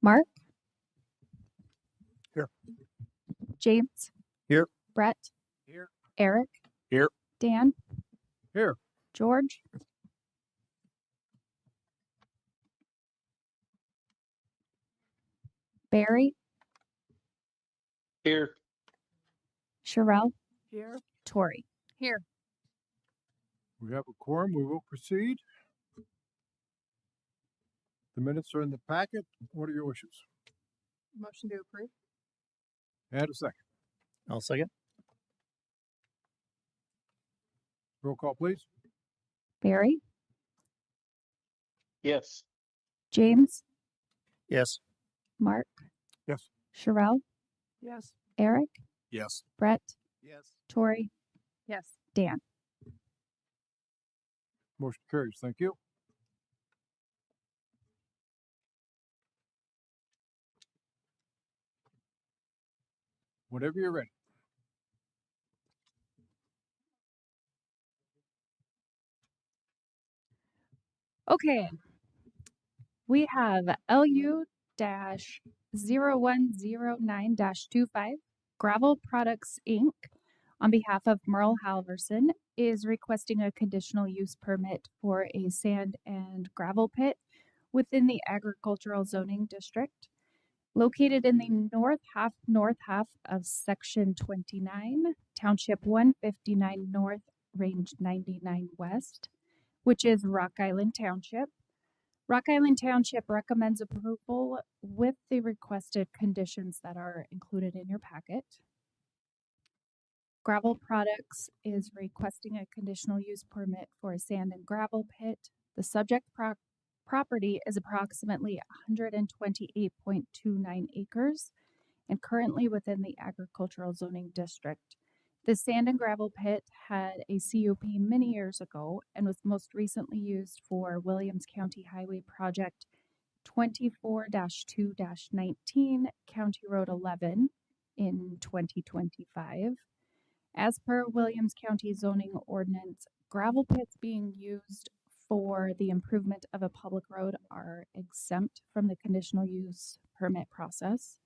Mark? Here. James? Here. Brett? Here. Eric? Here. Dan? Here. George? Barry? Here. Sherelle? Here. Tori? Here. We have a quorum. We will proceed. The minutes are in the packet. What are your wishes? Motion to approve. And a second. I'll second. Roll call, please. Barry? Yes. James? Yes. Mark? Yes. Sherelle? Yes. Eric? Yes. Brett? Yes. Tori? Yes. Dan? Motion carries. Thank you. Whenever you're ready. Okay. We have LU-0109-25 Gravel Products Inc. on behalf of Merle Halvorson is requesting a conditional use permit for a sand and gravel pit within the agricultural zoning district located in the north half of section 29, township 159 north, range 99 west, which is Rock Island Township. Rock Island Township recommends approval with the requested conditions that are included in your packet. Gravel Products is requesting a conditional use permit for a sand and gravel pit. The subject property is approximately 128.29 acres and currently within the agricultural zoning district. The sand and gravel pit had a CUP many years ago and was most recently used for Williams County Highway Project 24-2-19, County Road 11 in 2025. As per Williams County zoning ordinance, gravel pits being used for the improvement of a public road are exempt from the conditional use permit process.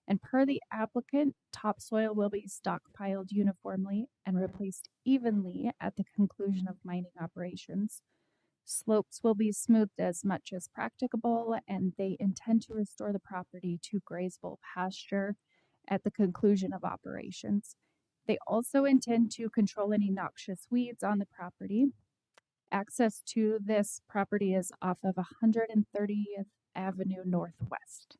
And per the applicant, topsoil will be stockpiled uniformly and replaced evenly at the conclusion of mining operations. Slopes will be smoothed as much as practicable, and they intend to restore the property to grazable pasture at the conclusion of operations. They also intend to control any noxious weeds on the property. Access to this property is off of 130th Avenue Northwest.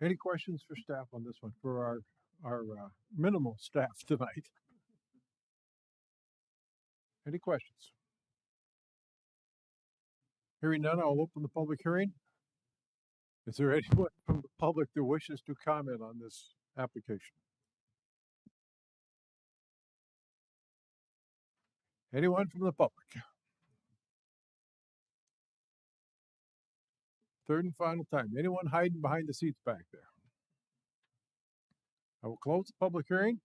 Any questions for staff on this one, for our minimal staff tonight? Any questions? Hearing none, I'll open the public hearing. Is there anyone from the public that wishes to comment on this application? Anyone from the public? Third and final time. Anyone hiding behind the seats back there? I will close the public hearing.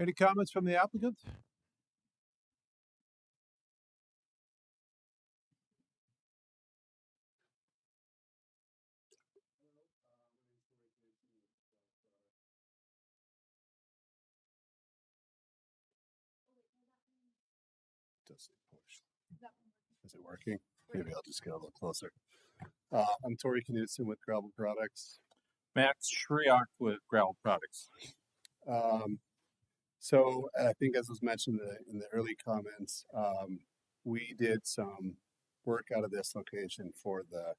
Any comments from the applicant? Does it push? Is it working? Maybe I'll just get a little closer. I'm Tori Knudsen with Gravel Products. Max Shriak with Gravel Products. So I think as was mentioned in the early comments, we did some work out of this location for the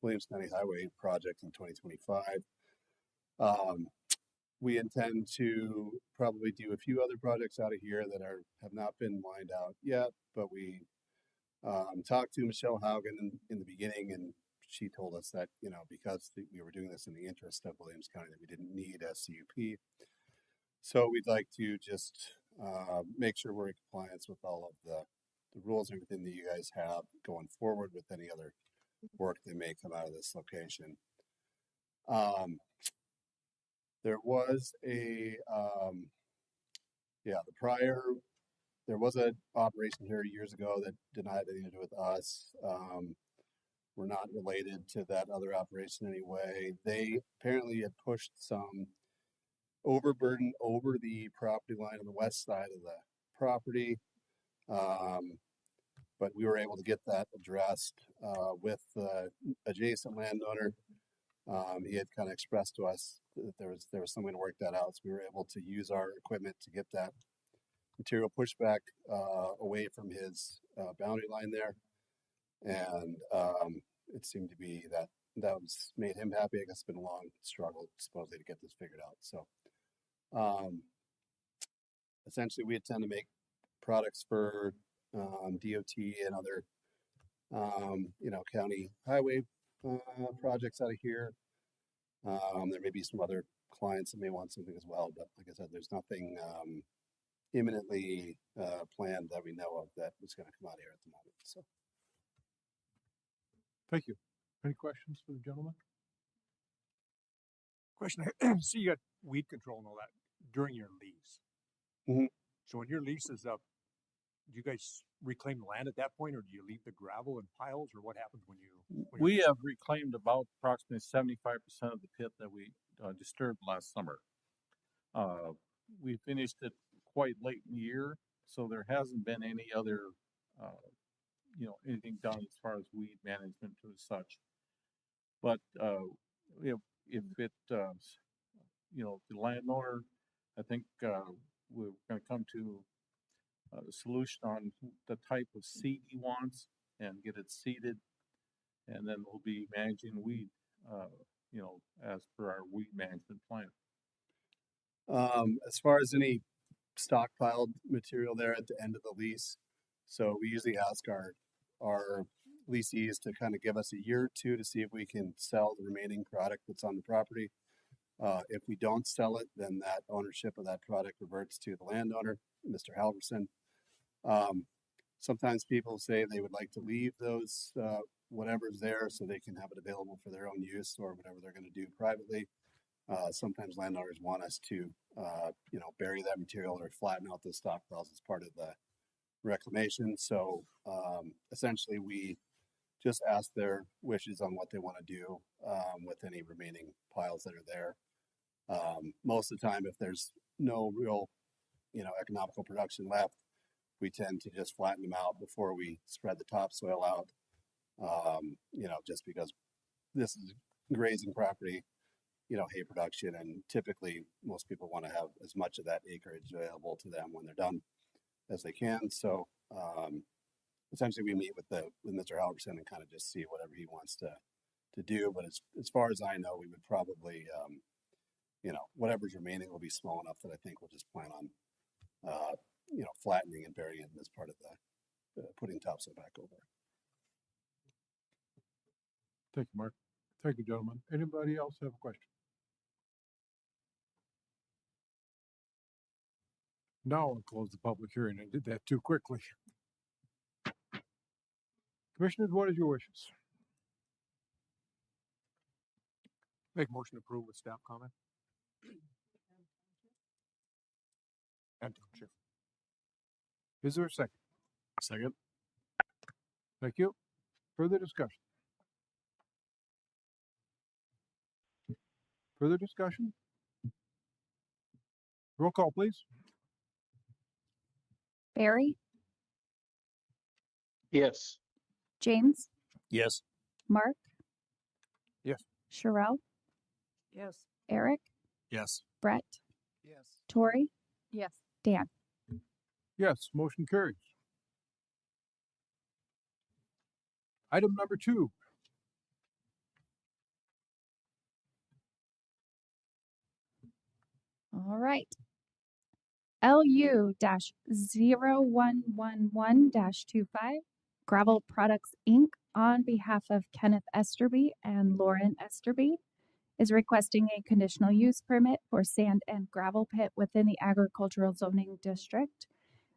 Williams County Highway project in 2025. We intend to probably do a few other projects out of here that have not been lined out yet, but we talked to Michelle Haugen in the beginning, and she told us that, because we were doing this in the interest of Williams County, that we didn't need a CUP. So we'd like to just make sure we're in compliance with all of the rules and everything that you guys have going forward with any other work that may come out of this location. There was the prior there was an operation here years ago that did not have anything to do with us. We're not related to that other operation anyway. They apparently had pushed some overburden over the property line on the west side of the property. But we were able to get that addressed with the adjacent landowner. He had kind of expressed to us that there was some way to work that out, so we were able to use our equipment to get that material pushed back away from his boundary line there, and it seemed to be that was made him happy. I guess it's been a long struggle supposedly to get this figured out. So essentially, we intend to make products for DOT and other county highway projects out of here. There may be some other clients that may want something as well, but like I said, there's nothing imminently planned that we know of that is going to come out here at the moment. So, Thank you. Any questions for the gentleman? Question, I see you got weed control and all that during your lease. Mhm. So when your lease is up, do you guys reclaim the land at that point, or do you leave the gravel in piles, or what happens when you? We have reclaimed about approximately 75% of the pit that we disturbed last summer. We finished it quite late in the year, so there hasn't been any other, anything done as far as weed management or such. But if it, the landowner, I think we're going to come to a solution on the type of seed he wants and get it seeded, and then we'll be managing weed, as per our weed management plan. As far as any stockpiled material there at the end of the lease, so we usually ask our leasees to kind of give us a year or two to see if we can sell the remaining product that's on the property. If we don't sell it, then that ownership of that product reverts to the landowner, Mr. Halvorson. Sometimes people say they would like to leave those whatever's there so they can have it available for their own use or whatever they're going to do privately. Sometimes landowners want us to, bury that material or flatten out the stockpiles as part of the reclamation. So essentially, we just ask their wishes on what they want to do with any remaining piles that are there. Most of the time, if there's no real, economical production left, we tend to just flatten them out before we spread the topsoil out. Just because this is grazing property, hay production, and typically most people want to have as much of that acreage available to them when they're done as they can. So essentially, we meet with Mr. Halvorson and kind of just see whatever he wants to do. But as far as I know, we would probably, whatever's remaining will be small enough that I think we'll just plan on, flattening and burying it as part of the putting topsoil back over. Thank you, Mark. Thank you, gentlemen. Anybody else have a question? Now I'll close the public hearing. I did that too quickly. Commissioners, what is your wishes? Make motion to approve with staff comment. And township. Is there a second? Second. Thank you. Further discussion? Further discussion? Roll call, please. Barry, Yes. James, Yes. Mark. Yes. Sherelle, Yes. Eric, Yes. Brett, Yes. Tori, Yes. Dan. Yes, motion carries. Item number 2. All right. LU-0111-25 Gravel Products Inc. on behalf of Kenneth Esterby and Loren Esterby is requesting a conditional use permit for sand and gravel pit within the agricultural zoning district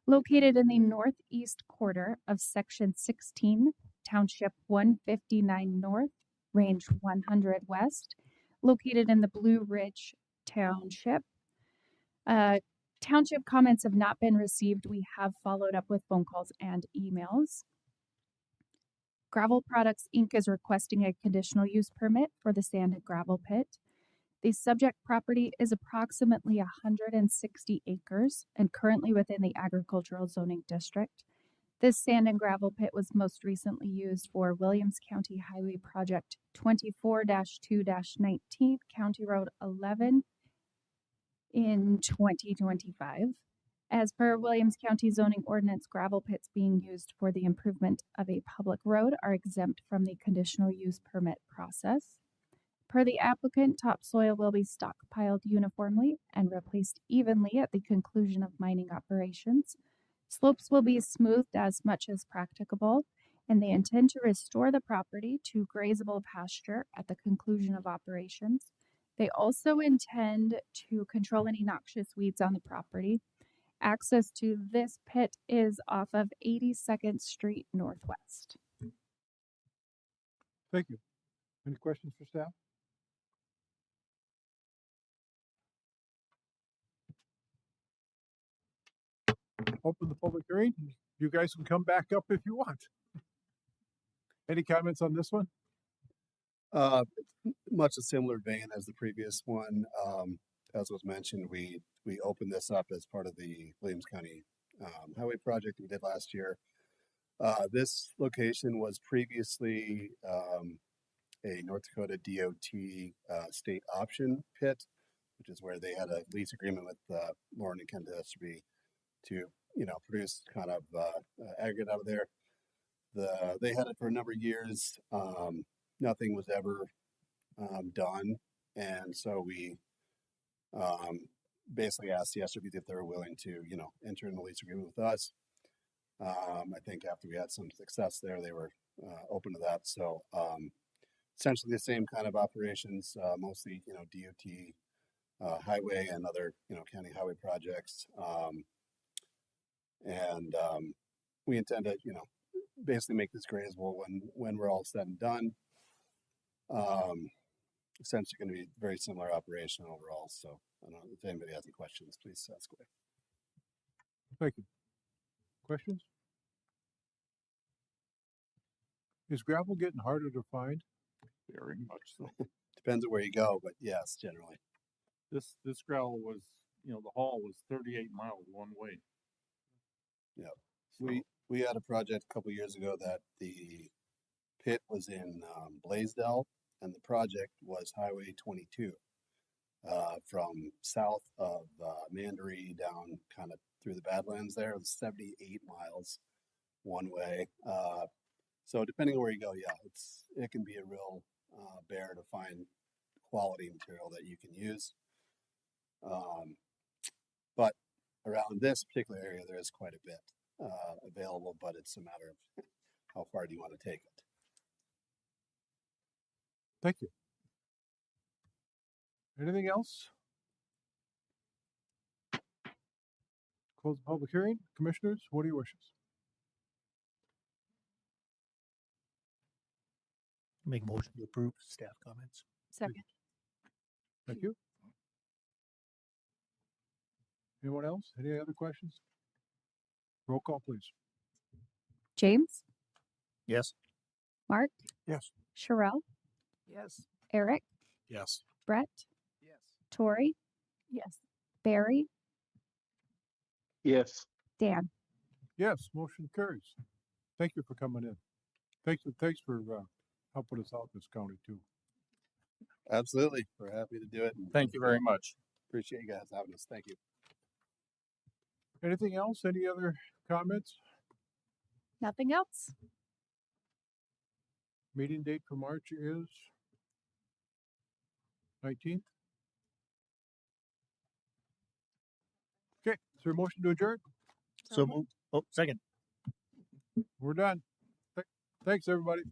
located in the northeast quarter of Section 16, Township 159 North, Range 100 West, located in the Blue Ridge Township. Township comments have not been received. We have followed up with phone calls and emails. Gravel Products Inc. is requesting a conditional use permit for the sand and gravel pit. The subject property is approximately 160 acres and currently within the agricultural zoning district. This sand and gravel pit was most recently used for Williams County Highway Project 24-2-19, County Road 11 in 2025. As per Williams County zoning ordinance, gravel pits being used for the improvement of a public road are exempt from the conditional use permit process. Per the applicant, topsoil will be stockpiled uniformly and replaced evenly at the conclusion of mining operations. Slopes will be smoothed as much as practicable, and they intend to restore the property to grazable pasture at the conclusion of operations. They also intend to control any noxious weeds on the property. Access to this pit is off of 82nd Street Northwest. Thank you. Any questions for staff? Open the public hearing. You guys can come back up if you want. Any comments on this one? Much a similar vein as the previous one. As was mentioned, we opened this up as part of the Williams County Highway project we did last year. This location was previously a North Dakota DOT state option pit, which is where they had a lease agreement with Loren and Kenneth Esterby to, produce kind of aggregate out of there. They had it for a number of years. Nothing was ever done, and so we basically asked the Esterby if they were willing to, enter in the lease agreement with us. I think after we had some success there, they were open to that. So essentially the same kind of operations, mostly DOT, highway, and other county highway projects. And we intend to basically make this grazable when we're all said and done. Essentially going to be very similar operation overall. So I don't know if anybody has any questions, please ask away. Thank you. Questions? Is gravel getting harder to find? Very much so. Depends on where you go, but yes, generally. This gravel was, the haul was 38 miles one way. Yeah. So, We had a project a couple years ago that the pit was in Blaisdell, and the project was Highway 22 from south of Mandaree down kind of through the Badlands there. It was 78 miles one way. So depending on where you go, yeah, it can be a real bear to find quality material that you can use. But around this particular area, there is quite a bit available, but it's a matter of how far do you want to take it. Thank you. Anything else? Close the public hearing. Commissioners, what are your wishes? Make a motion to approve staff comments. Second. Thank you. Anyone else? Any other questions? Roll call, please. James, Yes. Mark, Yes. Sherelle, Yes. Eric, Yes. Brett, Yes. Tori, Yes. Barry, Yes. Dan. Yes, motion carries. Thank you for coming in. Thanks for helping us out in this county too. Absolutely. We're happy to do it. And thank you very much. appreciate you guys having us. Thank you. Anything else? Any other comments? Nothing else? Meeting date for March is 19th. Okay, is there a motion to adjourn? So moved. Oh, second. We're done. Thanks, everybody.